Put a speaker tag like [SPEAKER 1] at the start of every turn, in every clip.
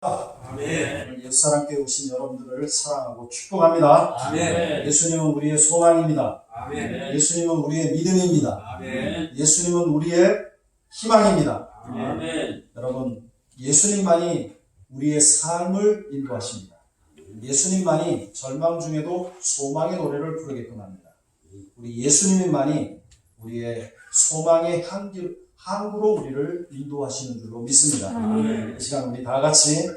[SPEAKER 1] 아멘. 옛사랑교회 오신 여러분들을 사랑하고 축복합니다.
[SPEAKER 2] 아멘.
[SPEAKER 1] 예수님은 우리의 소망입니다.
[SPEAKER 2] 아멘.
[SPEAKER 1] 예수님은 우리의 믿음입니다.
[SPEAKER 2] 아멘.
[SPEAKER 1] 예수님은 우리의 희망입니다.
[SPEAKER 2] 아멘.
[SPEAKER 1] 여러분, 예수님만이 우리의 삶을 인도하십니다. 예수님만이 절망 중에도 소망의 노래를 부르게끔 합니다. 우리 예수님만이 우리의 소망의 항구로 우리를 인도하시는 줄로 믿습니다.
[SPEAKER 2] 아멘.
[SPEAKER 1] 이 시간 우리 다 같이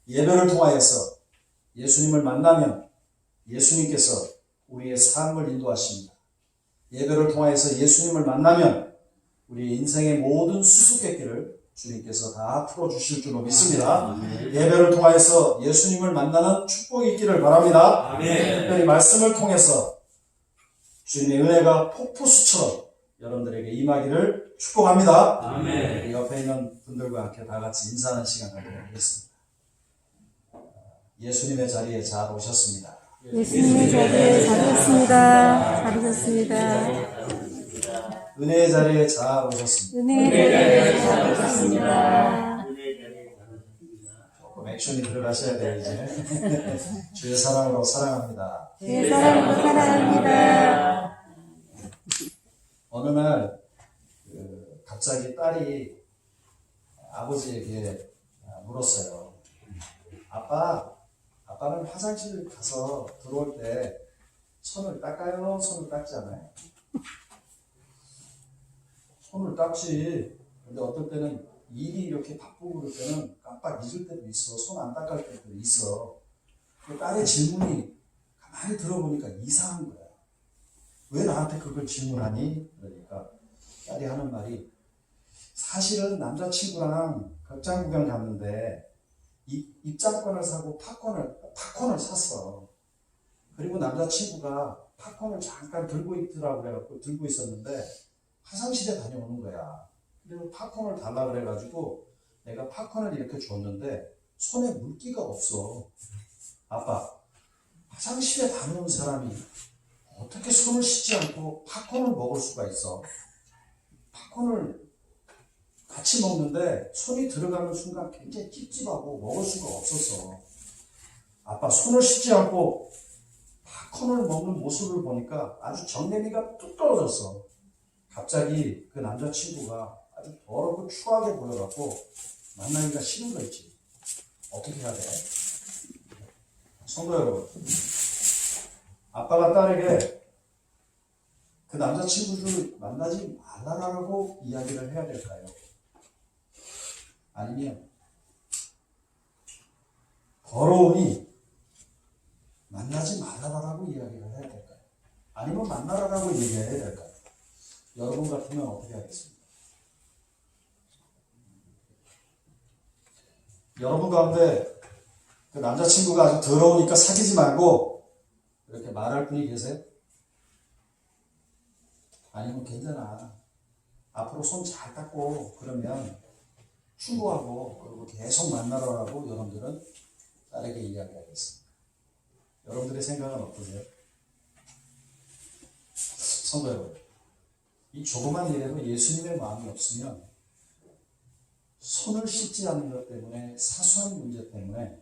[SPEAKER 1] 예배를 통하여서 예수님을 만나면 예수님께서 우리의 삶을 인도하십니다. 예배를 통하여서 예수님을 만나면 우리 인생의 모든 수수께끼를 주님께서 다 풀어주실 줄로 믿습니다.
[SPEAKER 2] 아멘.
[SPEAKER 1] 예배를 통하여서 예수님을 만나는 축복이 있기를 바랍니다.
[SPEAKER 2] 아멘.
[SPEAKER 1] 특별히 말씀을 통해서 주님의 은혜가 폭포수처럼 여러분들에게 임하기를 축복합니다.
[SPEAKER 2] 아멘.
[SPEAKER 1] 우리 옆에 있는 분들과 함께 다 같이 인사하는 시간 갖도록 하겠습니다. 예수님의 자리에 잘 오셨습니다.
[SPEAKER 3] 예수님의 자리에 잘 오셨습니다. 잘 오셨습니다.
[SPEAKER 1] 은혜의 자리에 잘 오셨습니다.
[SPEAKER 3] 은혜의 자리에 잘 오셨습니다.
[SPEAKER 1] 조금 액션이 들어가셔야 돼요, 이제. 주의 사랑으로 사랑합니다.
[SPEAKER 3] 주의 사랑으로 사랑합니다.
[SPEAKER 1] 어느 날 갑자기 딸이 아버지에게 물었어요. 아빠는 화장실 가서 들어올 때 손을 닦아요? 손을 닦지 않아요? 손을 닦지. 근데 어떨 때는 일이 이렇게 바쁘고 그럴 때는 깜빡 잊을 때도 있어. 손 안 닦을 때도 있어. 딸의 질문이 가만히 들어보니까 이상한 거야. 왜 나한테 그걸 질문하니? 그러니까 딸이 하는 말이, 사실은 남자친구랑 극장 구경 갔는데 입장권을 사고 팝콘을 샀어. 그리고 남자친구가 팝콘을 잠깐 들고 있더라고 그래갖고 들고 있었는데 화장실에 다녀오는 거야. 그리고 팝콘을 달라 그래가지고 내가 팝콘을 이렇게 줬는데 손에 물기가 없어. 아빠, 화장실에 다녀온 사람이 어떻게 손을 씻지 않고 팝콘을 먹을 수가 있어? 팝콘을 같이 먹는데 손이 들어가는 순간 굉장히 찝찝하고 먹을 수가 없었어. 아빠, 손을 씻지 않고 팝콘을 먹는 모습을 보니까 아주 정내미가 뚝 떨어졌어. 갑자기 그 남자친구가 아주 더럽고 추하게 보여갖고 만나기가 싫은 거 있지. 어떻게 해야 돼? 성도 여러분, 아빠가 딸에게 그 남자친구를 만나지 말라라고 이야기를 해야 될까요? 아니면 더러우니 만나지 말아라라고 이야기를 해야 될까요? 아니면 만나라라고 얘기해야 될까요? 여러분 같으면 어떻게 하겠습니까? 여러분 가운데 그 남자친구가 아주 더러우니까 사귀지 말고 이렇게 말할 분이 계세요? 아니면 괜찮아, 앞으로 손 잘 닦고 그러면 충고하고 그리고 계속 만나라고 여러분들은 딸에게 이야기하겠습니다. 여러분들의 생각은 어떠세요? 성도 여러분, 이 조그만 일에도 예수님의 마음이 없으면 손을 씻지 않는 것 때문에, 사소한 문제 때문에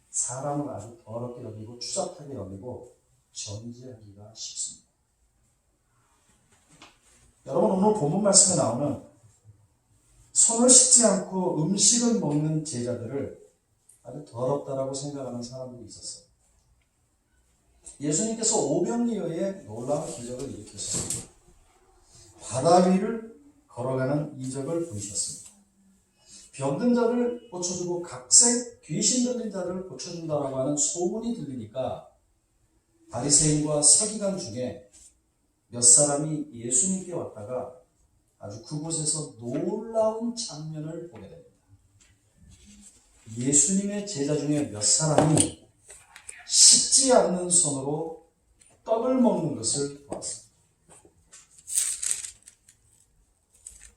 [SPEAKER 1] 사람을 아주 더럽게 여기고 추잡하게 여기고 정죄하기가 쉽습니다. 여러분, 오늘 본문 말씀에 나오는 손을 씻지 않고 음식을 먹는 제자들을 아주 더럽다라고 생각하는 사람들이 있었어요. 예수님께서 오병이어의 놀라운 기적을 일으켰습니다. 바다 위를 걸어가는 이적을 보이셨습니다. 병든 자를 고쳐주고 각색 귀신 들린 자를 고쳐준다라고 하는 소문이 들리니까 바리새인과 서기관 중에 몇 사람이 예수님께 왔다가 아주 그곳에서 놀라운 장면을 보게 됩니다. 예수님의 제자 중에 몇 사람이 씻지 않는 손으로 떡을 먹는 것을 보았습니다.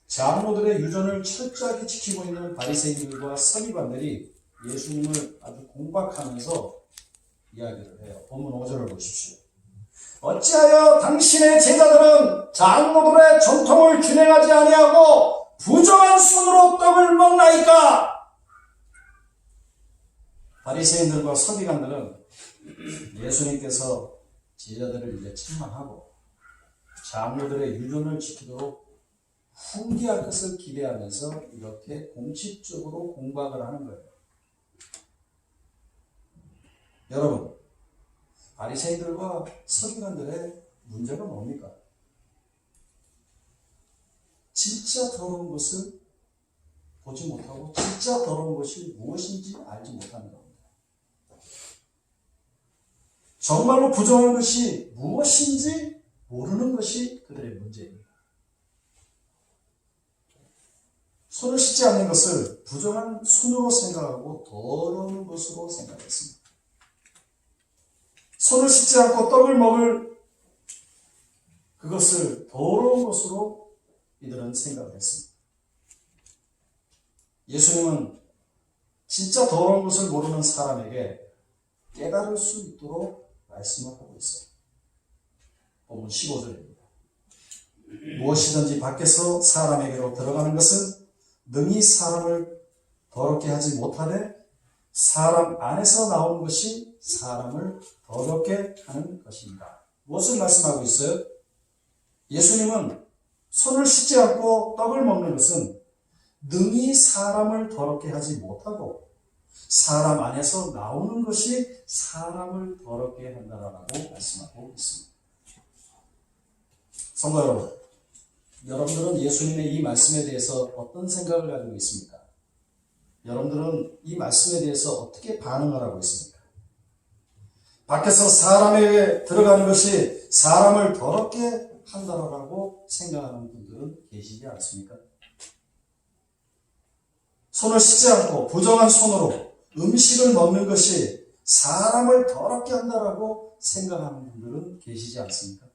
[SPEAKER 1] 장로들의 유전을 철저하게 지키고 있는 바리새인들과 서기관들이 예수님을 아주 공박하면서 이야기를 해요. 본문 5절을 보십시오. 어찌하여 당신의 제자들은 장로들의 전통을 준행하지 아니하고 부정한 손으로 떡을 먹나이까? 바리새인들과 서기관들은 예수님께서 제자들을 이제 책망하고 장로들의 유전을 지키도록 훈계할 것을 기대하면서 이렇게 공식적으로 공박을 하는 거예요. 여러분, 바리새인들과 서기관들의 문제가 뭡니까? 진짜 더러운 것을 보지 못하고 진짜 더러운 것이 무엇인지 알지 못하는 겁니다. 정말로 부정한 것이 무엇인지 모르는 것이 그들의 문제입니다. 손을 씻지 않는 것을 부정한 손으로 생각하고 더러운 것으로 생각했습니다. 손을 씻지 않고 떡을 먹을 그것을 더러운 것으로 이들은 생각을 했습니다. 예수님은 진짜 더러운 것을 모르는 사람에게 깨달을 수 있도록 말씀을 하고 있어요. 본문 15절입니다. 무엇이든지 밖에서 사람에게로 들어가는 것은 능히 사람을 더럽게 하지 못하되 사람 안에서 나오는 것이 사람을 더럽게 하는 것입니다. 무엇을 말씀하고 있어요? 예수님은 손을 씻지 않고 떡을 먹는 것은 능히 사람을 더럽게 하지 못하고 사람 안에서 나오는 것이 사람을 더럽게 한다라고 말씀하고 있습니다. 성도 여러분, 여러분들은 예수님의 이 말씀에 대해서 어떤 생각을 가지고 있습니까? 여러분들은 이 말씀에 대해서 어떻게 반응을 하고 있습니까? 밖에서 사람에게 들어가는 것이 사람을 더럽게 한다라고 생각하는 분들은 계시지 않습니까? 손을 씻지 않고 부정한 손으로 음식을 먹는 것이 사람을 더럽게 한다라고 생각하는 분들은 계시지 않습니까?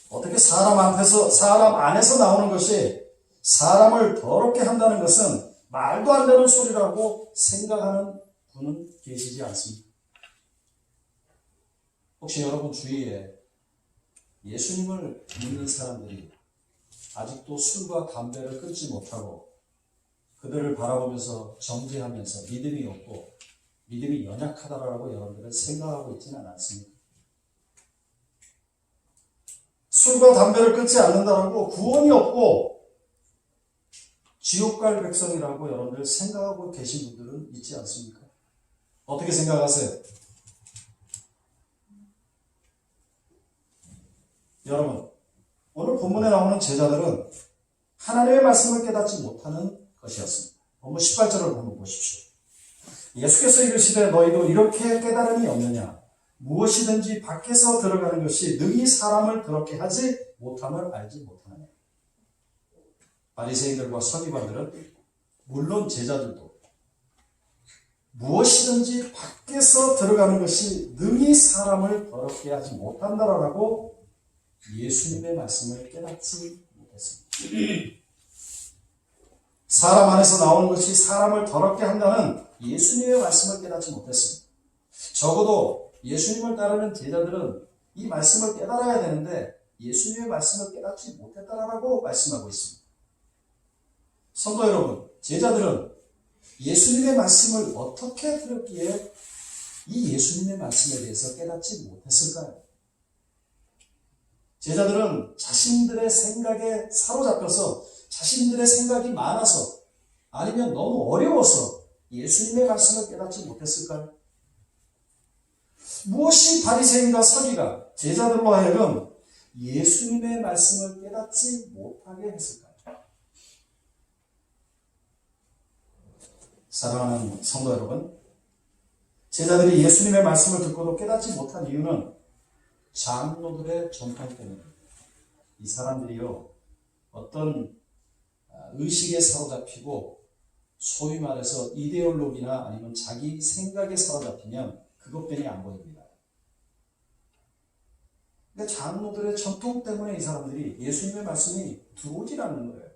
[SPEAKER 1] 어떻게 사람 안에서 나오는 것이 사람을 더럽게 한다는 것은 말도 안 되는 소리라고 생각하는 분은 계시지 않습니까? 혹시 여러분 주위에 예수님을 믿는 사람들이 아직도 술과 담배를 끊지 못하고 그들을 바라보면서 정죄하면서 믿음이 없고 믿음이 연약하다라고 여러분들은 생각하고 있지는 않습니까? 술과 담배를 끊지 않는다라고 구원이 없고 지옥 갈 백성이라고 여러분들 생각하고 계신 분들은 있지 않습니까? 어떻게 생각하세요? 여러분, 오늘 본문에 나오는 제자들은 하나님의 말씀을 깨닫지 못하는 것이었습니다. 본문 18절을 한번 보십시오. 예수께서 이르시되 너희도 이렇게 깨달음이 없느냐? 무엇이든지 밖에서 들어가는 것이 능히 사람을 더럽게 하지 못함을 알지 못하느냐. 바리새인들과 서기관들은 물론 제자들도 무엇이든지 밖에서 들어가는 것이 능히 사람을 더럽게 하지 못한다라고 예수님의 말씀을 깨닫지 못했습니다. 사람 안에서 나오는 것이 사람을 더럽게 한다는 예수님의 말씀을 깨닫지 못했습니다. 적어도 예수님을 따르는 제자들은 이 말씀을 깨달아야 되는데 예수님의 말씀을 깨닫지 못했다라고 말씀하고 있습니다. 성도 여러분, 제자들은 예수님의 말씀을 어떻게 들었기에 이 예수님의 말씀에 대해서 깨닫지 못했을까요? 제자들은 자신들의 생각에 사로잡혀서 자신들의 생각이 많아서 아니면 너무 어려워서 예수님의 말씀을 깨닫지 못했을까요? 무엇이 바리새인과 서기관, 제자들로 하여금 예수님의 말씀을 깨닫지 못하게 했을까요? 사랑하는 성도 여러분, 제자들이 예수님의 말씀을 듣고도 깨닫지 못한 이유는 장로들의 전통 때문입니다. 이 사람들이요, 어떤 의식에 사로잡히고 소위 말해서 이데올로기나 아니면 자기 생각에 사로잡히면 그것뿐이 안 보입니다. 근데 장로들의 전통 때문에 이 사람들이 예수님의 말씀이 들어오질 않는 거예요.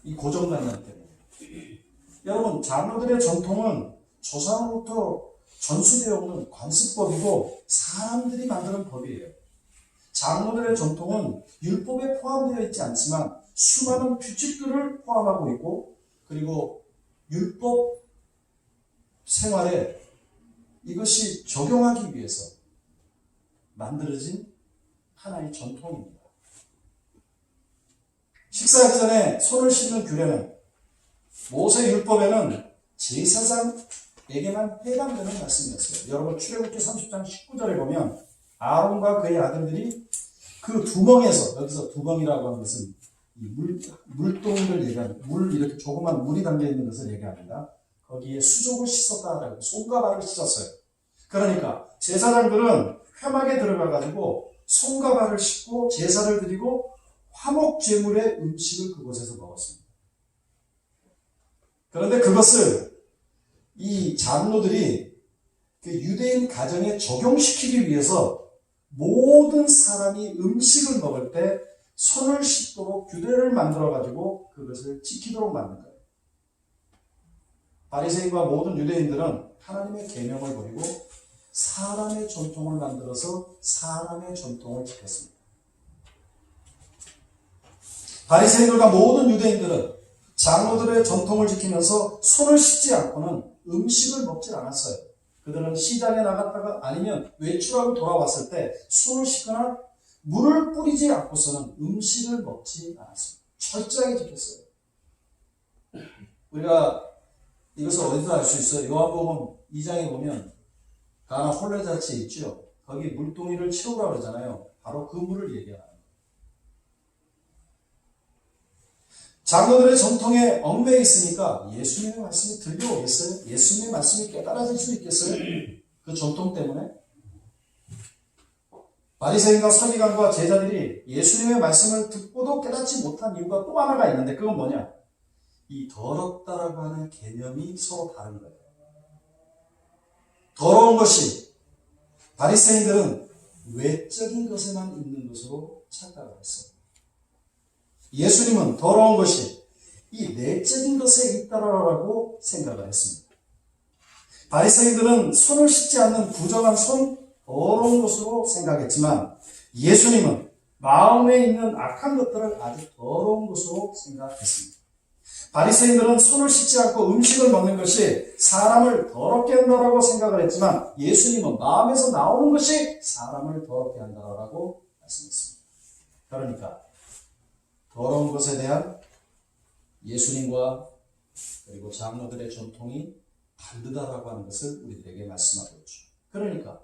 [SPEAKER 1] 이 고정관념 때문에. 여러분, 장로들의 전통은 조상으로부터 전수되어 오는 관습법이고 사람들이 만드는 법이에요. 장로들의 전통은 율법에 포함되어 있지 않지만 수많은 규칙들을 포함하고 있고 그리고 율법 생활에 이것이 적용하기 위해서 만들어진 하나의 전통입니다. 식사하기 전에 손을 씻는 규례는 모세 율법에는 제사장에게만 해당되는 말씀이었어요. 여러분 출애굽기 30장 19절에 보면 아론과 그의 아들들이 그 두멍에서, 여기서 두멍이라고 하는 것은 물동이를 얘기합니다. 이렇게 조그만 물이 담겨있는 것을 얘기합니다. 거기에 수족을 씻었다라고 손과 발을 씻었어요. 그러니까 제사장들은 회막에 들어가가지고 손과 발을 씻고 제사를 드리고 화목제물의 음식을 그곳에서 먹었습니다. 그런데 그것을 이 장로들이 그 유대인 가정에 적용시키기 위해서 모든 사람이 음식을 먹을 때 손을 씻도록 규례를 만들어가지고 그것을 지키도록 만든 거예요. 바리새인과 모든 유대인들은 하나님의 계명을 버리고 사람의 전통을 만들어서 사람의 전통을 지켰습니다. 바리새인들과 모든 유대인들은 장로들의 전통을 지키면서 손을 씻지 않고는 음식을 먹지 않았어요. 그들은 시장에 나갔다가 아니면 외출하고 돌아왔을 때 손을 씻거나 물을 뿌리지 않고서는 음식을 먹지 않았습니다. 철저하게 지켰어요. 우리가 이것을 어디서 알 수 있어요? 요한복음 2장에 보면 가나 홀레자치에 있죠. 거기 물동이를 채우라고 그러잖아요. 바로 그 물을 얘기하는 거예요. 장로들의 전통에 얽매여 있으니까 예수님의 말씀이 들려오겠어요? 예수님의 말씀이 깨달아질 수 있겠어요? 그 전통 때문에? 바리새인과 서기관과 제자들이 예수님의 말씀을 듣고도 깨닫지 못한 이유가 또 하나가 있는데 그건 뭐냐? 이 더럽다라고 하는 개념이 서로 다른 거예요. 더러운 것이 바리새인들은 외적인 것에만 있는 것으로 착각을 했어요. 예수님은 더러운 것이 이 내적인 것에 있다라고 생각을 했습니다. 바리새인들은 손을 씻지 않는 부정한 손, 더러운 것으로 생각했지만 예수님은 마음에 있는 악한 것들을 아주 더러운 것으로 생각했습니다. 바리새인들은 손을 씻지 않고 음식을 먹는 것이 사람을 더럽게 한다라고 생각을 했지만 예수님은 마음에서 나오는 것이 사람을 더럽게 한다라고 말씀했습니다. 그러니까 더러운 것에 대한 예수님과 그리고 장로들의 전통이 다르다라고 하는 것을 우리들에게 말씀하고 있죠. 그러니까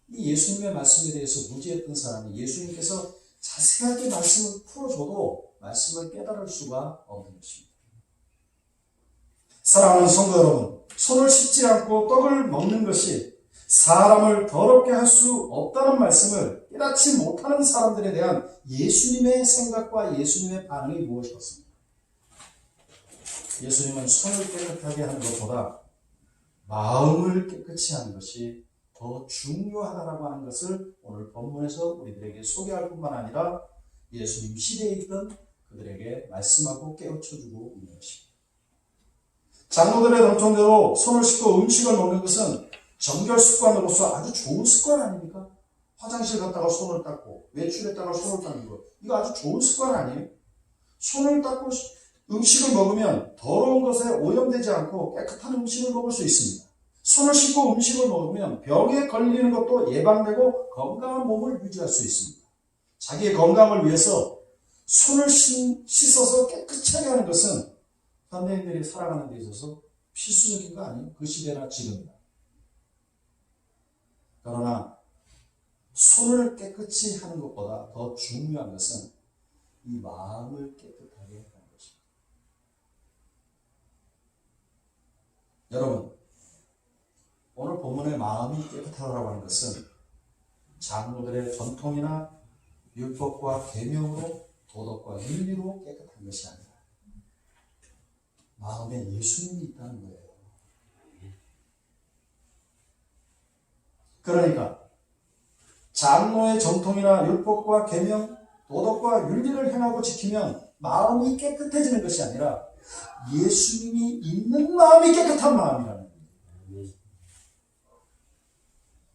[SPEAKER 1] 이 예수님의 말씀에 대해서 무지했던 사람이 예수님께서 자세하게 말씀을 풀어줘도 말씀을 깨달을 수가 없는 것입니다. 사랑하는 성도 여러분, 손을 씻지 않고 떡을 먹는 것이 사람을 더럽게 할 수 없다는 말씀을 깨닫지 못하는 사람들에 대한 예수님의 생각과 예수님의 반응이 무엇이었습니까? 예수님은 손을 깨끗하게 하는 것보다 마음을 깨끗이 하는 것이 더 중요하다고 하는 것을 오늘 본문에서 우리들에게 소개할 뿐만 아니라 예수님 시대에 있던 그들에게 말씀하고 깨우쳐주고 있는 것입니다. 장로들의 전통대로 손을 씻고 음식을 먹는 것은 정결 습관으로서 아주 좋은 습관 아닙니까? 화장실 갔다가 손을 닦고 외출했다가 손을 닦는 거, 이거 아주 좋은 습관 아니에요? 손을 닦고 음식을 먹으면 더러운 것에 오염되지 않고 깨끗한 음식을 먹을 수 있습니다. 손을 씻고 음식을 먹으면 병에 걸리는 것도 예방되고 건강한 몸을 유지할 수 있습니다. 자기의 건강을 위해서 손을 씻어서 깨끗하게 하는 것은 현대인들이 살아가는 데 있어서 필수적인 거 아니에요? 그 시대나 지금이나. 그러나 손을 깨끗이 하는 것보다 더 중요한 것은 이 마음을 깨끗하게 하는 것입니다. 여러분, 오늘 본문의 마음이 깨끗하다고 하는 것은 장로들의 전통이나 율법과 계명으로 도덕과 윤리로 깨끗한 것이 아니라 마음에 예수님이 있다는 거예요. 그러니까 장로의 전통이나 율법과 계명, 도덕과 윤리를 행하고 지키면 마음이 깨끗해지는 것이 아니라 예수님이 있는 마음이 깨끗한 마음이라는 거예요.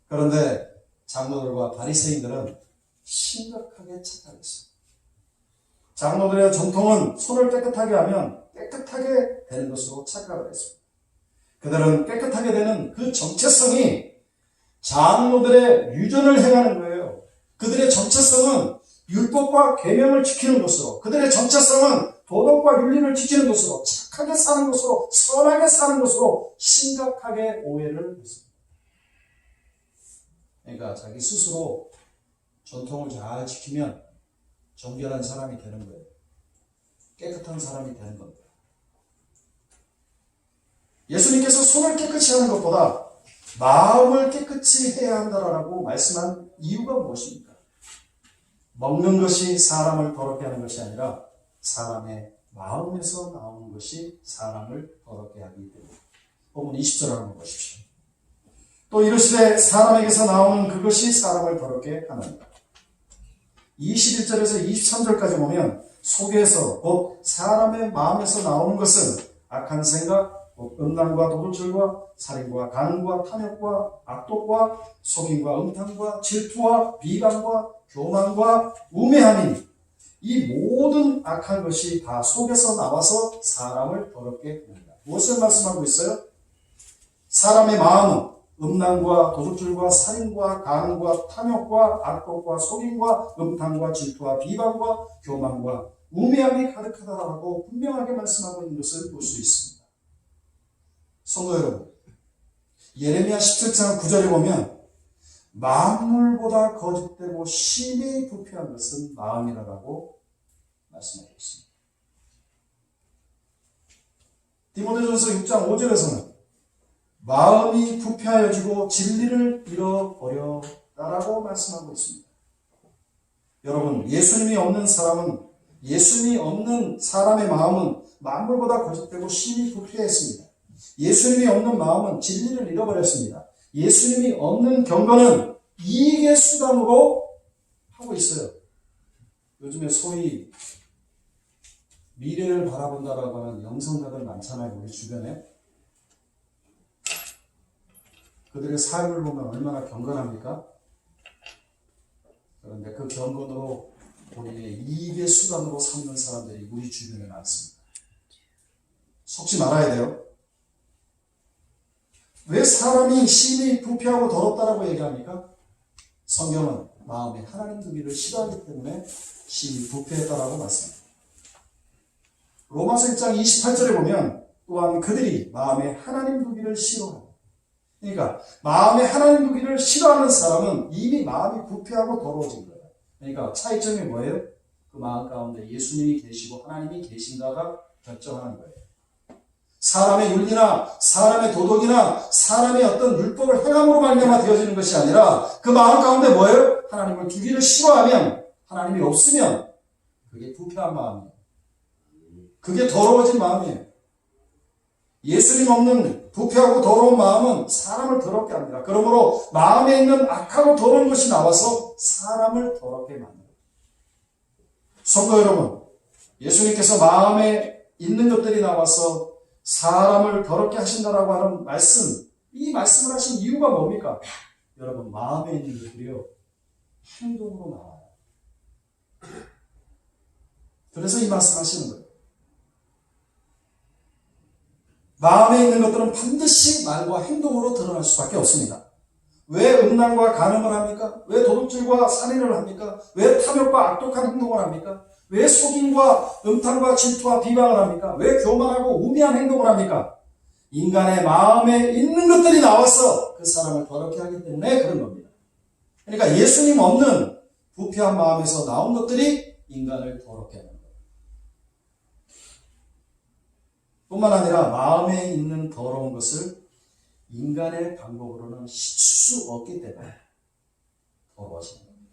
[SPEAKER 1] 그런데 장로들과 바리새인들은 심각하게 착각했습니다. 장로들의 전통은 손을 깨끗하게 하면 깨끗하게 되는 것으로 착각을 했습니다. 그들은 깨끗하게 되는 그 정체성이 장로들의 유전을 행하는 거예요. 그들의 정체성은 율법과 계명을 지키는 것으로, 그들의 정체성은 도덕과 윤리를 지키는 것으로, 착하게 사는 것으로, 선하게 사는 것으로 심각하게 오해를 했습니다. 그러니까 자기 스스로 전통을 잘 지키면 정결한 사람이 되는 거예요. 깨끗한 사람이 되는 겁니다. 예수님께서 손을 깨끗이 하는 것보다 마음을 깨끗이 해야 한다라고 말씀한 이유가 무엇입니까? 먹는 것이 사람을 더럽게 하는 것이 아니라 사람의 마음에서 나오는 것이 사람을 더럽게 하기 때문에. 본문 20절을 한번 보십시오. 또 이르시되 사람에게서 나오는 그것이 사람을 더럽게 하느니라. 21절에서 23절까지 보면 속에서 곧 사람의 마음에서 나오는 것은 악한 생각, 곧 음란과 도둑질과 살인과 간음과 탐욕과 악독과 속임과 음탕과 질투와 비방과 교만과 우매함이니 이 모든 악한 것이 다 속에서 나와서 사람을 더럽게 합니다. 무엇을 말씀하고 있어요? 사람의 마음은 음란과 도둑질과 살인과 간음과 탐욕과 악독과 속임과 음탕과 질투와 비방과 교만과 우매함이 가득하다라고 분명하게 말씀하고 있는 것을 볼 수 있습니다. 성도 여러분, 예레미야 17장 9절에 보면 만물보다 거짓되고 심히 부패한 것은 마음이라고 말씀하고 있습니다. 디모데전서 6장 5절에서는 마음이 부패하여지고 진리를 잃어버렸다라고 말씀하고 있습니다. 여러분, 예수님이 없는 사람의 마음은 만물보다 거짓되고 심히 부패했습니다. 예수님이 없는 마음은 진리를 잃어버렸습니다. 예수님이 없는 경건은 이익의 수단으로 하고 있어요. 요즘에 소위 미래를 바라본다라고 하는 영성가들 많잖아요, 우리 주변에. 그들의 삶을 보면 얼마나 경건합니까? 그런데 그 경건으로 본인의 이익의 수단으로 삼는 사람들이 우리 주변에 많습니다. 속지 말아야 돼요. 왜 사람이 심히 부패하고 더럽다라고 얘기합니까? 성경은 마음에 하나님 두기를 싫어하기 때문에 심히 부패했다라고 말씀합니다. 로마서 1장 28절에 보면 또한 그들이 마음에 하나님 두기를 싫어합니다. 그러니까 마음에 하나님 두기를 싫어하는 사람은 이미 마음이 부패하고 더러워진 거예요. 그러니까 차이점이 뭐예요? 그 마음 가운데 예수님이 계시고 하나님이 계신가가 결정하는 거예요. 사람의 윤리나 사람의 도덕이나 사람의 어떤 율법을 행함으로 말미암아 되어지는 것이 아니라 그 마음 가운데 뭐예요? 하나님을 두기를 싫어하면, 하나님이 없으면 그게 부패한 마음이에요. 그게 더러워진 마음이에요. 예수님 없는 부패하고 더러운 마음은 사람을 더럽게 합니다. 그러므로 마음에 있는 악하고 더러운 것이 나와서 사람을 더럽게 만듭니다. 성도 여러분, 예수님께서 마음에 있는 것들이 나와서 사람을 더럽게 하신다라고 하는 말씀, 이 말씀을 하신 이유가 뭡니까? 여러분, 마음에 있는 것들이요, 행동으로 나와요. 그래서 이 말씀 하시는 거예요. 마음에 있는 것들은 반드시 말과 행동으로 드러날 수밖에 없습니다. 왜 음란과 간음을 합니까? 왜 도둑질과 살인을 합니까? 왜 탐욕과 악독한 행동을 합니까? 왜 속임과 음탕과 질투와 비방을 합니까? 왜 교만하고 우매한 행동을 합니까? 인간의 마음에 있는 것들이 나와서 그 사람을 더럽게 하기 때문에 그런 겁니다. 그러니까 예수님 없는 부패한 마음에서 나온 것들이 인간을 더럽게 하는 거예요. 뿐만 아니라 마음에 있는 더러운 것을 인간의 방법으로는 씻을 수 없기 때문에 더러워지는 겁니다.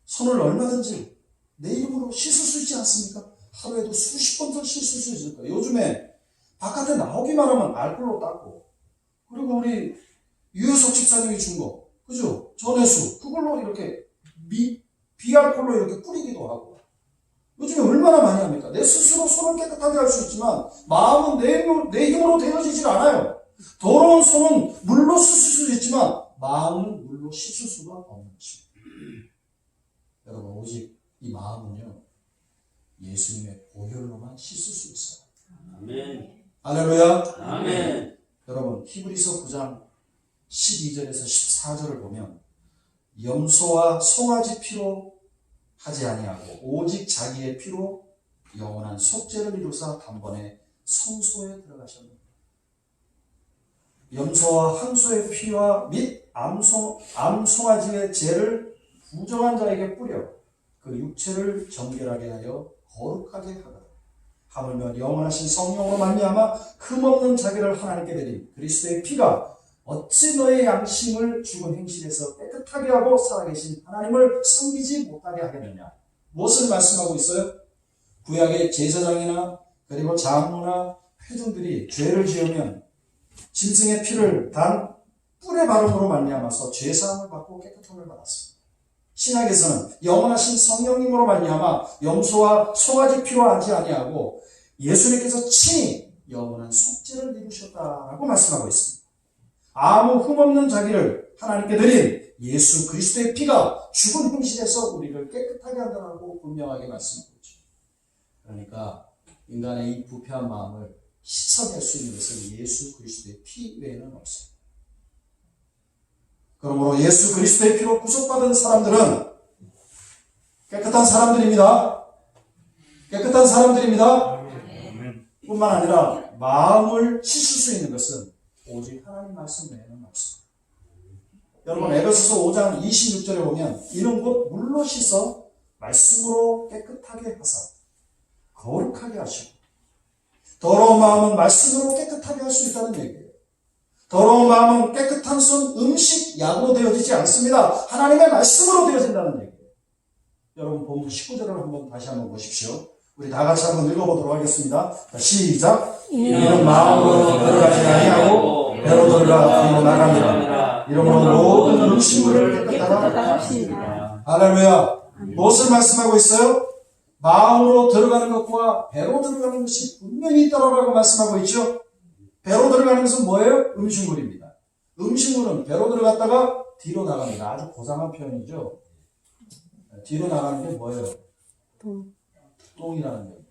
[SPEAKER 1] 손을 얼마든지 내 이름으로 씻을 수 있지 않습니까? 하루에도 수십 번 더 씻을 수 있을 거예요. 요즘에 바깥에 나오기만 하면 알콜로 닦고, 그리고 우리 유효석 집사님이 준 거, 그죠? 전해수, 그걸로 이렇게 비알콜로 이렇게 뿌리기도 하고. 요즘에 얼마나 많이 합니까? 내 스스로 손을 깨끗하게 할 수 있지만 마음은 내 힘으로 되어지질 않아요. 더러운 손은 물로 씻을 수 있지만 마음은 물로 씻을 수가 없는 것입니다. 여러분, 오직 이 마음은요, 예수님의 보혈로만 씻을 수 있어요.
[SPEAKER 2] 아멘.
[SPEAKER 1] 할렐루야.
[SPEAKER 2] 아멘.
[SPEAKER 1] 여러분 히브리서 9장 12절에서 14절을 보면 염소와 송아지 피로 하지 아니하고 오직 자기의 피로 영원한 속죄를 이루사 단번에 성소에 들어가셨느니라. 염소와 항소의 피와 및 암송아지의 죄를 부정한 자에게 뿌려 그 육체를 정결하게 하여 거룩하게 하거든. 하물며 영원하신 성령으로 말미암아 흠없는 자기를 하나님께 드린 그리스도의 피가 어찌 너의 양심을 죽은 행실에서 깨끗하게 하고 살아계신 하나님을 섬기지 못하게 하겠느냐. 무엇을 말씀하고 있어요? 구약의 제사장이나 그리고 장로나 회중들이 죄를 지으면 짐승의 피를 단 뿔의 바름으로 말미암아서 죄사함을 받고 깨끗함을 받았습니다. 신약에서는 영원하신 성령님으로 말미암아 염소와 송아지 피로 하지 아니하고 예수님께서 친히 영원한 속죄를 이루셨다라고 말씀하고 있습니다. 아무 흠없는 자기를 하나님께 드린 예수 그리스도의 피가 죽은 행실에서 우리를 깨끗하게 한다고 분명하게 말씀하고 있죠. 그러니까 인간의 이 부패한 마음을 씻어낼 수 있는 것은 예수 그리스도의 피 외에는 없습니다. 그러므로 예수 그리스도의 피로 구속받은 사람들은 깨끗한 사람들입니다. 깨끗한 사람들입니다. 뿐만 아니라 마음을 씻을 수 있는 것은 오직 하나님 말씀 외에는 없습니다. 여러분 에베소서 5장 26절에 보면 이는 곧 물로 씻어 말씀으로 깨끗하게 하사 거룩하게 하시고 더러운 마음은 말씀으로 깨끗하게 할 수 있다는 얘기예요. 더러운 마음은 깨끗한 손 음식 약으로 되어지지 않습니다. 하나님의 말씀으로 되어진다는 얘기예요. 여러분 본문 19절을 다시 한번 보십시오. 우리 다 같이 한번 읽어보도록 하겠습니다. 시작. 이는 마음으로 들어가지 아니하고 배로 들어가 뒤로 나갑니다. 이러므로 모든 음식물을 깨끗하게 하십니다. 할렐루야. 무엇을 말씀하고 있어요? 마음으로 들어가는 것과 배로 들어가는 것이 분명히 있다라고 말씀하고 있죠. 배로 들어가는 것은 뭐예요? 음식물입니다. 음식물은 배로 들어갔다가 뒤로 나갑니다. 아주 고상한 표현이죠. 뒤로 나가는 게 뭐예요? 똥이라는 겁니다.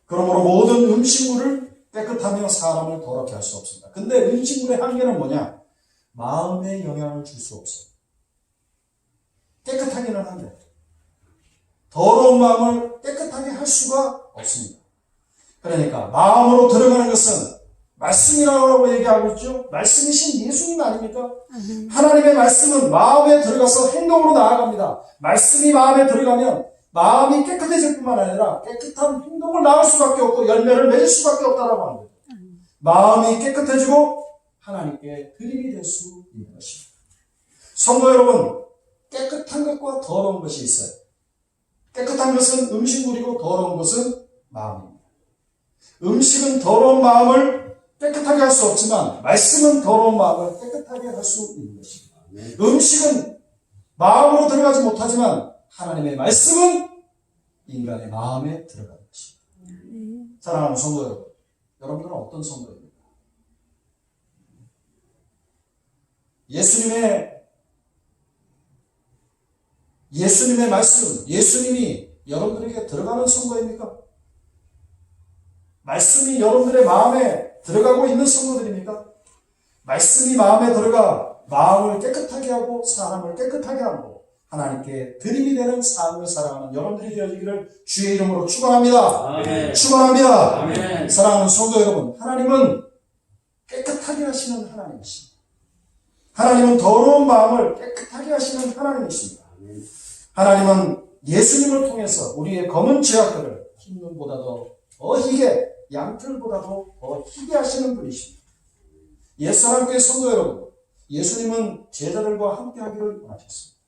[SPEAKER 1] 그러므로 모든 음식물을 깨끗하며 사람을 더럽게 할 수 없습니다. 근데 음식물의 한계는 뭐냐? 마음에 영향을 줄 수 없어요. 깨끗하기는 한데 더러운 마음을 깨끗하게 할 수가 없습니다. 그러니까 마음으로 들어가는 것은 말씀이라고 얘기하고 있죠. 말씀이신 예수님 아닙니까? 하나님의 말씀은 마음에 들어가서 행동으로 나아갑니다. 말씀이 마음에 들어가면 마음이 깨끗해질 뿐만 아니라 깨끗한 행동을 나올 수밖에 없고 열매를 맺을 수밖에 없다라고 하는 거예요. 마음이 깨끗해지고 하나님께 드림이 될 수 있는 것입니다. 성도 여러분, 깨끗한 것과 더러운 것이 있어요. 깨끗한 것은 음식물이고 더러운 것은 마음입니다. 음식은 더러운 마음을 깨끗하게 할 수 없지만 말씀은 더러운 마음을 깨끗하게 할 수 있는 것입니다. 음식은 마음으로 들어가지 못하지만 하나님의 말씀은 인간의 마음에 들어가는 것입니다. 사랑하는 성도 여러분, 여러분들은 어떤 성도입니까? 예수님의 말씀, 예수님이 여러분들에게 들어가는 성도입니까? 말씀이 여러분들의 마음에 들어가고 있는 성도들입니까? 말씀이 마음에 들어가 마음을 깨끗하게 하고 사람을 깨끗하게 하고 하나님께 드림이 되는 삶을 살아가는 여러분들이 되어지기를 주의 이름으로 축원합니다.
[SPEAKER 2] 아멘.
[SPEAKER 1] 축원합니다.
[SPEAKER 2] 아멘.
[SPEAKER 1] 사랑하는 성도 여러분, 하나님은 깨끗하게 하시는 하나님이십니다. 하나님은 더러운 마음을 깨끗하게 하시는 하나님이십니다. 하나님은 예수님을 통해서 우리의 검은 죄악들을 흰눈보다도 더 희게, 양털보다도 더 희게 하시는 분이십니다. 옛사람교회 성도 여러분, 예수님은 제자들과 함께 하기를 원하셨습니다.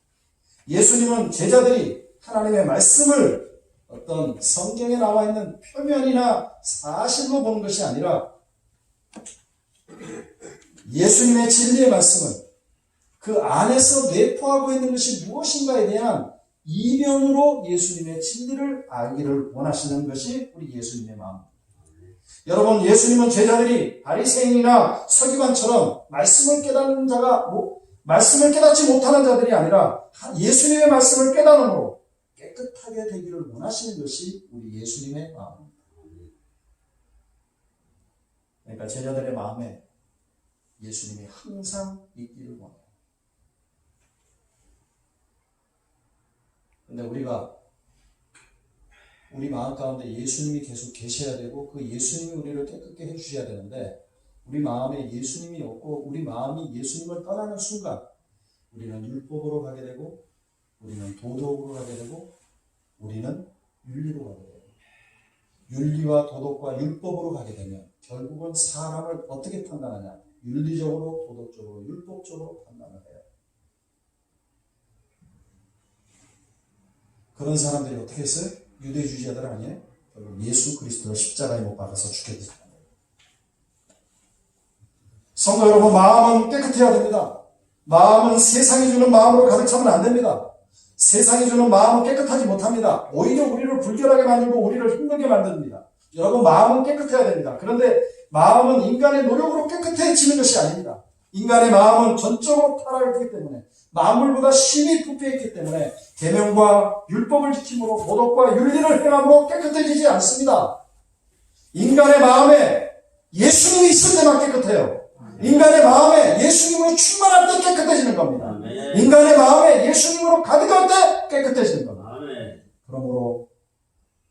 [SPEAKER 1] 예수님은 제자들이 하나님의 말씀을 어떤 성경에 나와 있는 표면이나 사실로 보는 것이 아니라 예수님의 진리의 말씀을 그 안에서 내포하고 있는 것이 무엇인가에 대한 이면으로 예수님의 진리를 알기를 원하시는 것이 우리 예수님의 마음입니다. 여러분, 예수님은 제자들이 바리새인이나 서기관처럼 말씀을 깨닫지 못하는 자들이 아니라 예수님의 말씀을 깨달음으로 깨끗하게 되기를 원하시는 것이 우리 예수님의 마음입니다. 그러니까 제자들의 마음에 예수님이 항상 있기를 원해요. 근데 우리가 우리 마음 가운데 예수님이 계속 계셔야 되고 그 예수님이 우리를 깨끗게 해주셔야 되는데 우리 마음에 예수님이 없고 우리 마음이 예수님을 떠나는 순간 우리는 율법으로 가게 되고 우리는 도덕으로 가게 되고 우리는 윤리로 가게 돼요. 윤리와 도덕과 율법으로 가게 되면 결국은 사람을 어떻게 판단하냐? 윤리적으로, 도덕적으로, 율법적으로 판단을 해요. 그런 사람들이 어떻게 했어요? 유대주의자들 아니에요? 결국 예수 그리스도를 십자가에 못 박아서 죽였습니다. 성도 여러분, 마음은 깨끗해야 됩니다. 마음은 세상이 주는 마음으로 가득 차면 안 됩니다. 세상이 주는 마음은 깨끗하지 못합니다. 오히려 우리를 불결하게 만들고 우리를 힘들게 만듭니다. 여러분, 마음은 깨끗해야 됩니다. 그런데 마음은 인간의 노력으로 깨끗해지는 것이 아닙니다. 인간의 마음은 전적으로 타락했기 때문에 만물보다 심히 부패했기 때문에 계명과 율법을 지킴으로 도덕과 윤리를 행함으로 깨끗해지지 않습니다. 인간의 마음에 예수님이 있을 때만 깨끗해요. 인간의 마음에 예수님으로 충만할 때 깨끗해지는 겁니다.
[SPEAKER 2] 아멘.
[SPEAKER 1] 인간의 마음에 예수님으로 가득 할 때 깨끗해지는 겁니다.
[SPEAKER 2] 아멘.
[SPEAKER 1] 그러므로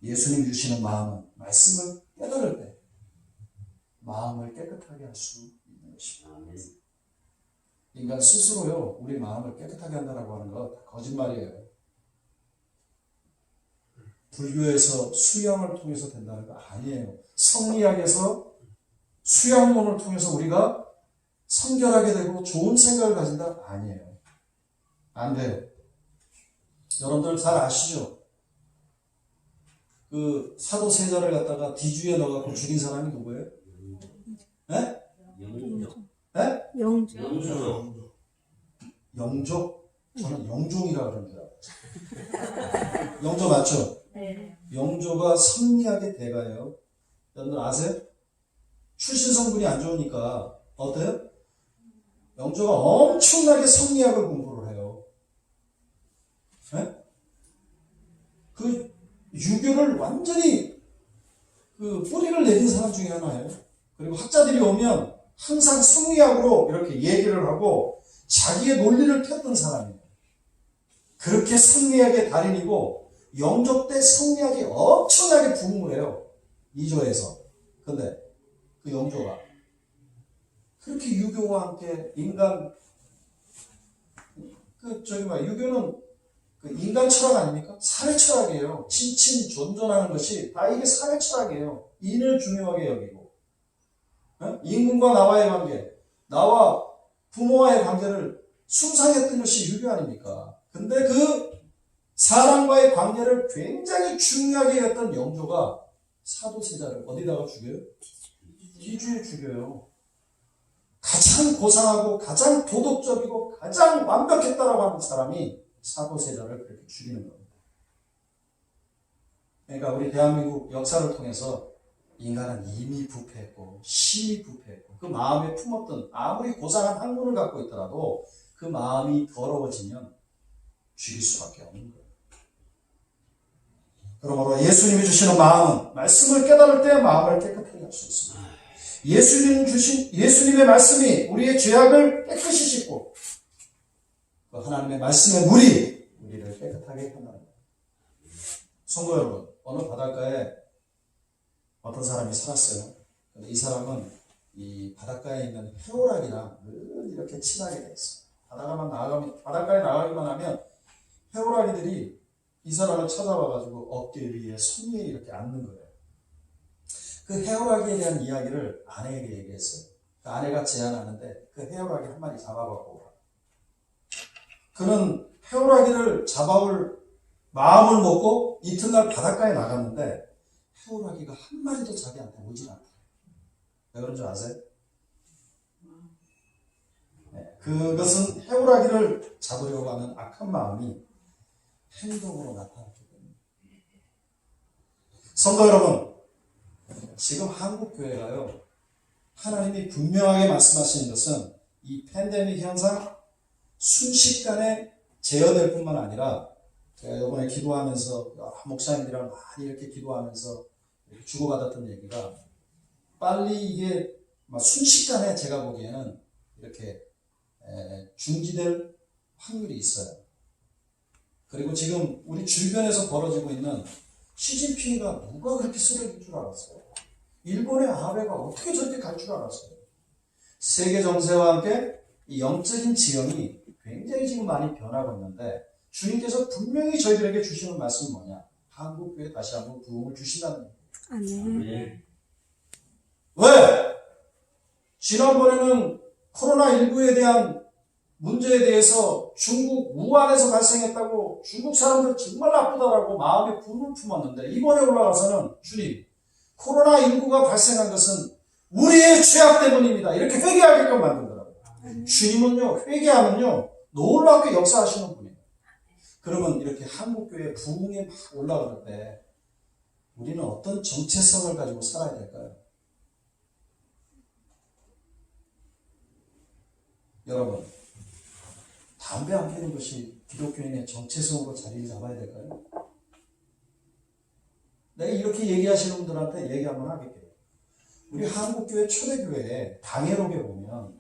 [SPEAKER 1] 예수님 주시는 마음은 말씀을 깨달을 때 마음을 깨끗하게 할 수 있는 것입니다.
[SPEAKER 2] 아멘.
[SPEAKER 1] 인간 스스로요, 우리 마음을 깨끗하게 한다라고 하는 거 다 거짓말이에요. 불교에서 수양을 통해서 된다는 거 아니에요. 성리학에서 수양론을 통해서 우리가 성결하게 되고 좋은 생각을 가진다? 아니에요. 안 돼요. 여러분들 잘 아시죠? 그 사도 세자를 갖다가 뒤주에 넣어갖고 죽인 사람이 누구예요? 네?
[SPEAKER 2] 영조.
[SPEAKER 1] 네?
[SPEAKER 3] 영주.
[SPEAKER 2] 영조.
[SPEAKER 1] 영조? 저는 영종이라 그런 줄 알았어요. 영조 맞죠?
[SPEAKER 3] 네.
[SPEAKER 1] 영조가 성리학의 대가예요. 여러분들 아세요? 출신 성분이 안 좋으니까 어때요? 영조가 엄청나게 성리학을 공부를 해요. 네? 그 유교를 완전히 그 뿌리를 내린 사람 중에 하나예요. 그리고 학자들이 오면 항상 성리학으로 이렇게 얘기를 하고 자기의 논리를 폈던 사람이에요. 그렇게 성리학의 달인이고 영조 때 성리학이 엄청나게 부흥을 해요. 이조에서. 근데 그 영조가 그렇게 유교와 함께 인간 유교는 그 인간 철학 아닙니까? 사회 철학이에요. 친친 존존하는 것이 다 이게 사회 철학이에요. 인을 중요하게 여기고 임금과 나와의 관계, 나와 부모와의 관계를 숭상했던 것이 유교 아닙니까? 근데 그 사람과의 관계를 굉장히 중요하게 했던 영조가 사도세자를 어디다가 죽여요? 뒤주에 죽여요. 가장 고상하고 가장 도덕적이고 가장 완벽했다라고 하는 사람이 사도세자를 그렇게 죽이는 겁니다. 그러니까 우리 대한민국 역사를 통해서 인간은 이미 부패했고 심히 부패했고 그 마음에 품었던 아무리 고상한 학문을 갖고 있더라도 그 마음이 더러워지면 죽일 수밖에 없는 거예요. 그러므로 예수님이 주시는 마음은 말씀을 깨달을 때 마음을 깨끗하게 할 수 있습니다. 예수님의 말씀이 우리의 죄악을 깨끗이 씻고 그 하나님의 말씀의 물이 우리를 깨끗하게 한답니다. 성도 여러분, 어느 바닷가에 어떤 사람이 살았어요. 근데 이 사람은 이 바닷가에 있는 해오락이랑 늘 이렇게 친하게 돼 있어요. 바닷가에 나가기만 하면 해오라기들이 이 사람을 찾아와가지고 어깨 위에 손 위에 이렇게 앉는 거예요. 그 해오라기에 대한 이야기를 아내에게 얘기했어요. 그 아내가 제안하는데 그 해오라기 한 마리 잡아갖고 오라. 그는 해오라기를 잡아올 마음을 먹고 이튿날 바닷가에 나갔는데 해오라기가 한 마리도 자기한테 오질 않다. 왜 그런 줄 아세요? 네, 그것은 해오라기를 잡으려고 하는 악한 마음이 행동으로 나타났기 때문에. 성도 여러분, 지금 한국교회가요, 하나님이 분명하게 말씀하시는 것은 이 팬데믹 현상 순식간에 제어될 뿐만 아니라 제가 이번에 기도하면서 목사님들이랑 많이 이렇게 기도하면서 이렇게 주고받았던 얘기가 빨리 이게 아마 순식간에 제가 보기에는 이렇게 중지될 확률이 있어요. 그리고 지금 우리 주변에서 벌어지고 있는 시진핑이가 누가 그렇게 쓰레기일 줄 알았어요? 일본의 아베가 어떻게 저렇게 갈 줄 알았어요? 세계 정세와 함께 이 영적인 지형이 굉장히 지금 많이 변하고 있는데 주님께서 분명히 저희들에게 주시는 말씀은 뭐냐? 한국교회 다시 한번 부흥을 주신다는 거예요.
[SPEAKER 3] 아멘.
[SPEAKER 1] 왜? 지난번에는 코로나19에 대한 문제에 대해서 중국 우한에서 발생했다고 중국 사람들 정말 나쁘다라고 마음에 불을 품었는데 이번에 올라가서는 주님, 코로나19가 발생한 것은 우리의 죄악 때문입니다. 이렇게 회개하게끔 만들더라고요. 주님은요, 회개하면요, 놀랍게 역사하시는 분이에요. 그러면 이렇게 한국교회 부흥에 막 올라갈 때 우리는 어떤 정체성을 가지고 살아야 될까요? 여러분, 담배 안 피우는 것이 기독교인의 정체성으로 자리를 잡아야 될까요? 내가 이렇게 얘기하시는 분들한테 얘기 한번 하겠게요. 우리 한국교회 초대교회에 당회록에 보면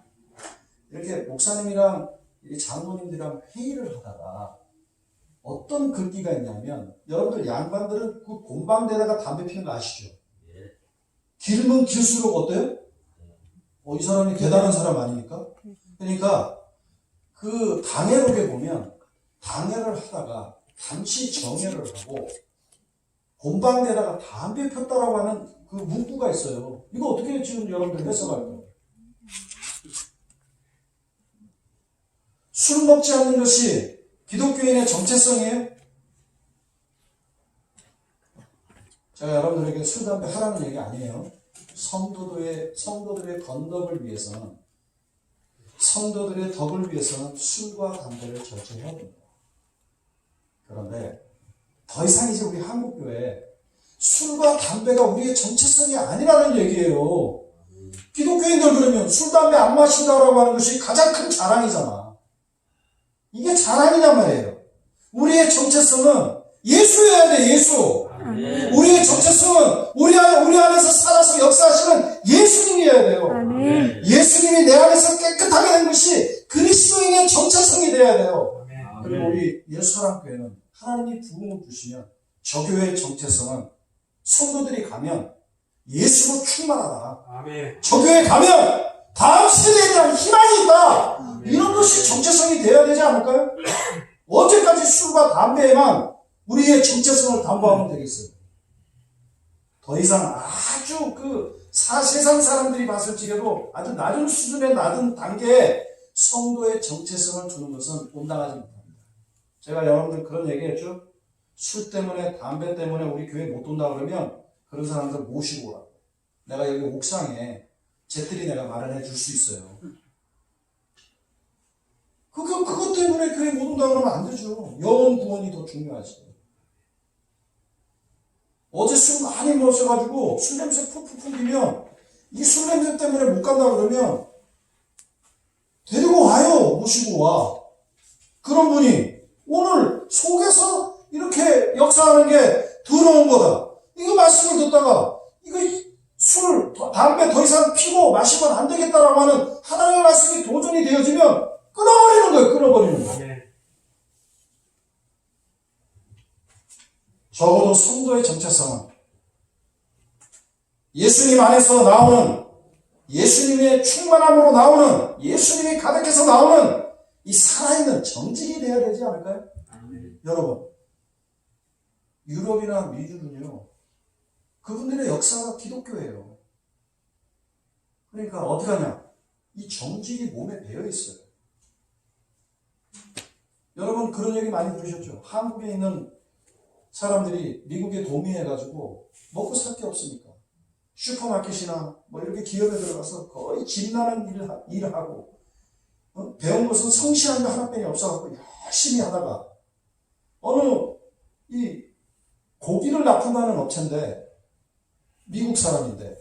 [SPEAKER 1] 이렇게 목사님이랑 장로님들이랑 회의를 하다가 어떤 글귀가 있냐면 여러분들 양반들은 그 곰방대다가 담배 피우는 거 아시죠? 길면 길수록 어때요? 이 사람이 대단한 사람 아닙니까? 그러니까 그 당회록에 보면 당회를 하다가 잠시 정회를 하고 곰방대다가 담배 폈다라고 하는 그 문구가 있어요. 이거 어떻게 지금 여러분들 해석할까요? 술 먹지 않는 것이 기독교인의 정체성이에요? 제가 여러분들에게 술, 담배 하라는 얘기 아니에요. 성도들의 건덕을 위해서는, 성도들의 덕을 위해서는 술과 담배를 절제해야 됩니다. 그런데 더 이상 이제 우리 한국교회 술과 담배가 우리의 정체성이 아니라는 얘기예요. 기독교인들 그러면 술, 담배 안 마신다라고 하는 것이 가장 큰 자랑이잖아. 이게 자랑이란 말이에요. 우리의 정체성은 예수여야 돼, 예수.
[SPEAKER 3] 아멘.
[SPEAKER 1] 우리의 정체성은 우리 안에서 살아서 역사하시는 예수님이어야 돼요.
[SPEAKER 3] 아멘.
[SPEAKER 1] 예수님이 내 안에서 깨끗하게 된 것이 그리스도인의 정체성이 되어야 돼요. 그리고 우리 예수사랑교회는 하나님이 부흥을 주시면 저 교회의 정체성은 성도들이 가면 예수로 충만하다.
[SPEAKER 2] 아멘.
[SPEAKER 1] 저 교회 가면 다음 세대에 대한 희망이 있다. 이런 것이 정체성이 되어야 되지 않을까요? 언제까지 술과 담배에만 우리의 정체성을 담보하면 되겠어요? 더 이상 아주 세상 사람들이 봤을 적에도 아주 낮은 수준의 낮은 단계에 성도의 정체성을 주는 것은 온당하지 못합니다. 제가 여러분들 그런 얘기했죠? 술 때문에 담배 때문에 우리 교회 못 온다 그러면 그런 사람들 모시고 오라고. 내가 여기 옥상에 재떨이 내가 마련해 줄 수 있어요. 그것 때문에 교회 못 온다 그러면 안 되죠. 영혼 구원이 더 중요하지. 어제 술 많이 마셔가지고 술 냄새 푹푹 풍기면 이 술 냄새 때문에 못 간다 그러면 데리고 와요. 모시고 와. 그런 분이 오늘 속에서 이렇게 역사하는 게 더러운 거다. 이거 말씀을 듣다가 이거 술, 담배 더 이상 피고 마시면 안 되겠다라고 하는 하나님의 말씀이 도전이 되어지면 끊어버리는 거예요. 끊어버리는 거예요.
[SPEAKER 2] 아멘.
[SPEAKER 1] 적어도 성도의 정체성은 예수님 안에서 나오는, 예수님의 충만함으로 나오는, 예수님이 가득해서 나오는 이 살아있는 정직이 되어야 되지 않을까요?
[SPEAKER 2] 아멘.
[SPEAKER 1] 여러분, 유럽이나 미주는요, 그분들의 역사가 기독교예요. 그러니까 어떻게 하냐? 이 정직이 몸에 배어 있어요. 여러분 그런 얘기 많이 들으셨죠? 한국에 있는 사람들이 미국에 도미해가지고 먹고 살 게 없으니까 슈퍼마켓이나 뭐 이렇게 기업에 들어가서 거의 진나는 일을 하고 배운 것은 성실한 거 하나뿐이 없어갖고 열심히 하다가 어느 이 고기를 납품하는 업체인데 미국 사람인데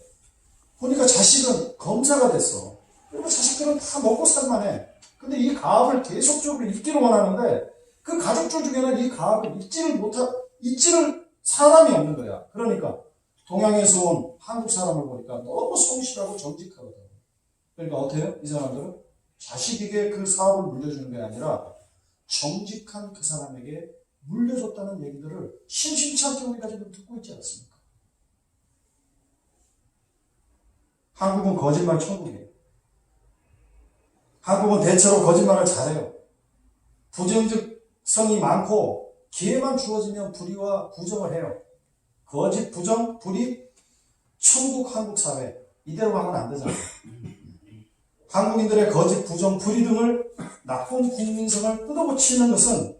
[SPEAKER 1] 보니까 자식은 검사가 됐어. 그리고 자식들은 다 먹고 살만해. 근데 이 가업을 계속적으로 잊기를 원하는데 그 가족들 중에는 이 가업을 잊지를 사람이 없는 거야. 그러니까 동양에서 온 한국 사람을 보니까 너무 성실하고 정직하거든. 그러니까 어떻게 해요? 이 사람들은 자식에게 그 사업을 물려주는 게 아니라 정직한 그 사람에게 물려줬다는 얘기들을 심심치 않게 우리가 지금 듣고 있지 않습니까? 한국은 거짓말 천국이에요. 한국은 대체로 거짓말을 잘해요. 부정적성이 많고 기회만 주어지면 불의와 부정을 해요. 거짓, 부정, 불의, 천국, 한국 사회 이대로 가면 안 되잖아요. 한국인들의 거짓, 부정, 불의 등을 나쁜 국민성을 뜯어고치는 것은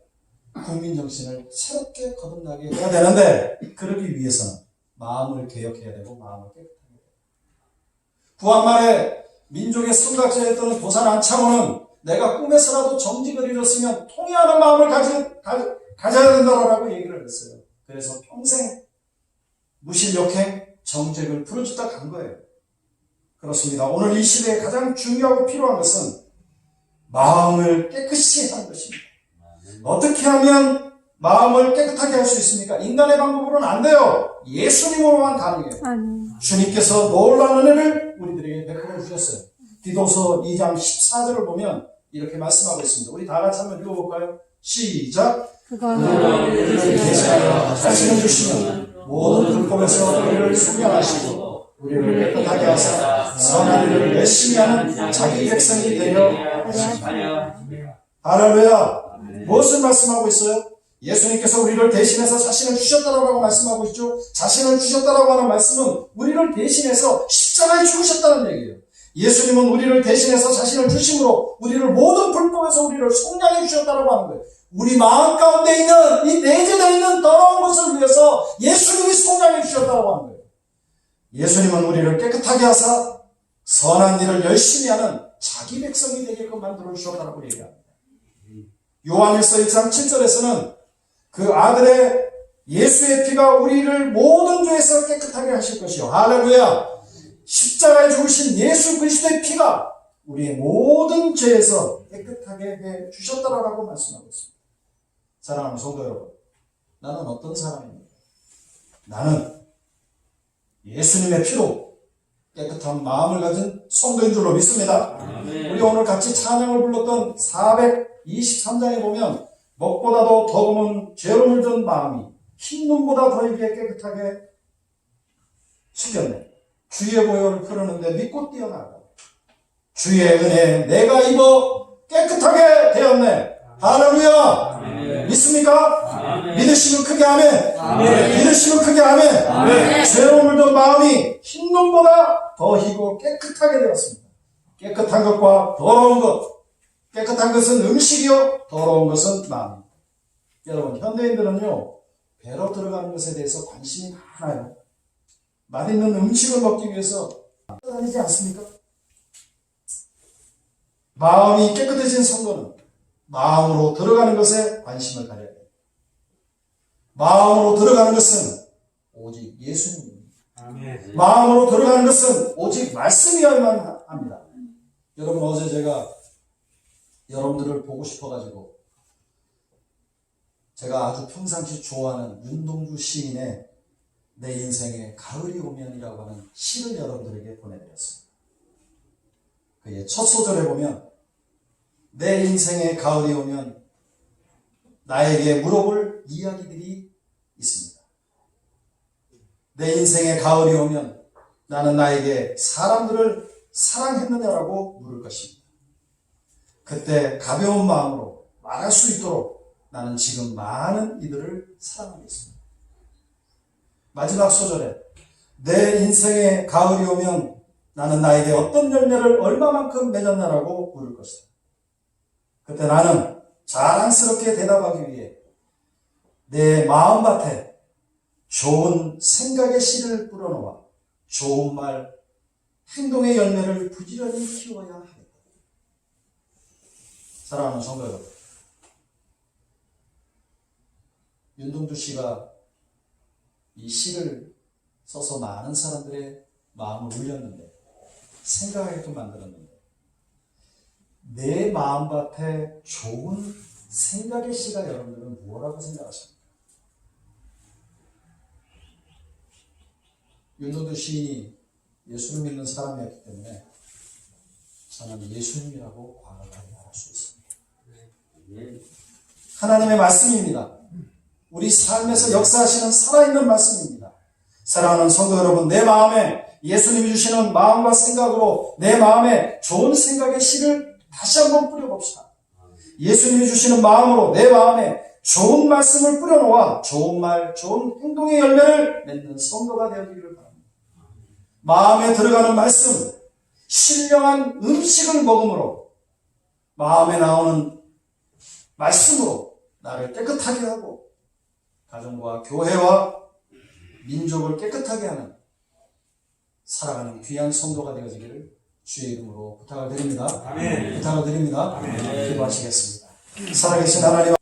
[SPEAKER 1] 국민정신을 새롭게 거듭나게 해야 되는데 그러기 위해서는 마음을 개혁해야 되고 마음을 깨끗하게 해야 돼요. 구한말에 민족의 성각자였던 도산 안창호는 내가 꿈에서라도 정직을 잃었으면 통회하는 마음을 가져야 된다라고 얘기를 했어요. 그래서 평생 무실역행 정직을 부르짖다 간 거예요. 그렇습니다. 오늘 이 시대에 가장 중요하고 필요한 것은 마음을 깨끗이 하는 것입니다. 어떻게 하면 마음을 깨끗하게 할 수 있습니까? 인간의 방법으로는 안 돼요. 예수님으로만 가능해요. 주님께서 놀라운 은혜를 우리들에게 베풀어 주셨어요. 디도서 2장 14절을 보면 이렇게 말씀하고 있습니다. 우리 다 같이 한번 읽어볼까요? 시작.
[SPEAKER 3] 그거는
[SPEAKER 1] 우리를 대신하여 자신을 주시면 모든 불법에서 우리를 순명하시고 우리를 깨끗하게 하사 선한 일을 열심히 하는 자기 백성이 되려 하십니다. 할렐루야. 무엇을 말씀하고 있어요? 예수님께서 우리를 대신해서 자신을 주셨다라고 말씀하고 있죠. 자신을 주셨다라고 하는 말씀은 우리를 대신해서 십자가에 죽으셨다는 얘기예요. 예수님은 우리를 대신해서 자신을 주심으로 우리를 모든 불법에서 우리를 속량해 주셨다라고 하는 거예요. 우리 마음 가운데 있는 이 내재되어 있는 더러운 것을 위해서 예수님이 속량해 주셨다고 하는 거예요. 예수님은 우리를 깨끗하게 하사 선한 일을 열심히 하는 자기 백성이 되게끔 만들어 주셨다고 얘기합니다. 요한일서 1장 7절에서는 그 아들의 예수의 피가 우리를 모든 죄에서 깨끗하게 하실 것이요. 할렐루야. 십자가에 죽으신 예수 그리스도의 피가 우리의 모든 죄에서 깨끗하게 해 주셨다라고 말씀하고 있습니다. 사랑하는 성도 여러분, 나는 어떤 사람입니까? 나는 예수님의 피로 깨끗한 마음을 가진 성도인 줄로 믿습니다. 우리 오늘 같이 찬양을 불렀던 423장에 보면 먹보다도 더금은 죄로 물든 마음이 흰눈보다 더이게 깨끗하게 식겼네. 주의 보혈을 흐르는데 믿고 뛰어나가. 주의 은혜 내가 입어 깨끗하게 되었네. 할렐루야. 믿습니까? 믿으시면 크게 아멘. 믿으시면 크게 아멘. 죄로 물든 마음이 흰눈보다 더 희고 깨끗하게 되었습니다. 깨끗한 것과 더러운 것. 깨끗한 것은 음식이요, 더러운 것은 마음입니다. 여러분, 현대인들은요, 배로 들어가는 것에 대해서 관심이 많아요. 맛있는 음식을 먹기 위해서 다니지 않습니까? 마음이 깨끗해진 성도는 마음으로 들어가는 것에 관심을 가져야 돼요. 마음으로 들어가는 것은 오직 예수님입니다. 마음으로 들어가는 것은 오직 말씀이어야만 합니다. 여러분, 어제 제가 여러분들을 보고 싶어가지고 제가 아주 평상시 좋아하는 윤동주 시인의 내 인생에 가을이 오면이라고 하는 시를 여러분들에게 보내드렸습니다. 그의 첫 소절에 보면 내 인생에 가을이 오면 나에게 물어볼 이야기들이 있습니다. 내 인생에 가을이 오면 나는 나에게 사람들을 사랑했느냐라고 물을 것입니다. 그때 가벼운 마음으로 말할 수 있도록 나는 지금 많은 이들을 사랑하겠습니다. 마지막 소절에 내 인생에 가을이 오면 나는 나에게 어떤 열매를 얼마만큼 맺었냐라고 물을 것이다. 그때 나는 자랑스럽게 대답하기 위해 내 마음밭에 좋은 생각의 씨를 뿌려놓아 좋은 말, 행동의 열매를 부지런히 키워야 하겠다. 사랑하는 성도 여러분, 윤동주 씨가 이 시를 써서 많은 사람들의 마음을 울렸는데 생각하게끔 만들었는데 내 마음밭에 좋은 생각의 씨가 여러분들은 뭐라고 생각하십니까? 윤동주 시인이 예수를 믿는 사람이었기 때문에 저는 예수님이라고 과감하게 말할 수 있습니다. 하나님의 말씀입니다. 우리 삶에서 역사하시는 살아있는 말씀입니다. 사랑하는 성도 여러분, 내 마음에 예수님이 주시는 마음과 생각으로 내 마음에 좋은 생각의 씨를 다시 한번 뿌려봅시다. 예수님이 주시는 마음으로 내 마음에 좋은 말씀을 뿌려놓아 좋은 말, 좋은 행동의 열매를 맺는 성도가 되어지기를 바랍니다. 마음에 들어가는 말씀, 신령한 음식을 먹음으로 마음에 나오는 말씀으로 나를 깨끗하게 하고 가정과 교회와 민족을 깨끗하게 하는 살아가는 귀한 성도가 되어지기를 주의 이름으로 부탁을 드립니다.
[SPEAKER 2] 아멘.
[SPEAKER 1] 부탁을 드립니다.
[SPEAKER 2] 아멘.
[SPEAKER 1] 기도하시겠습니다. 살아계신 하나님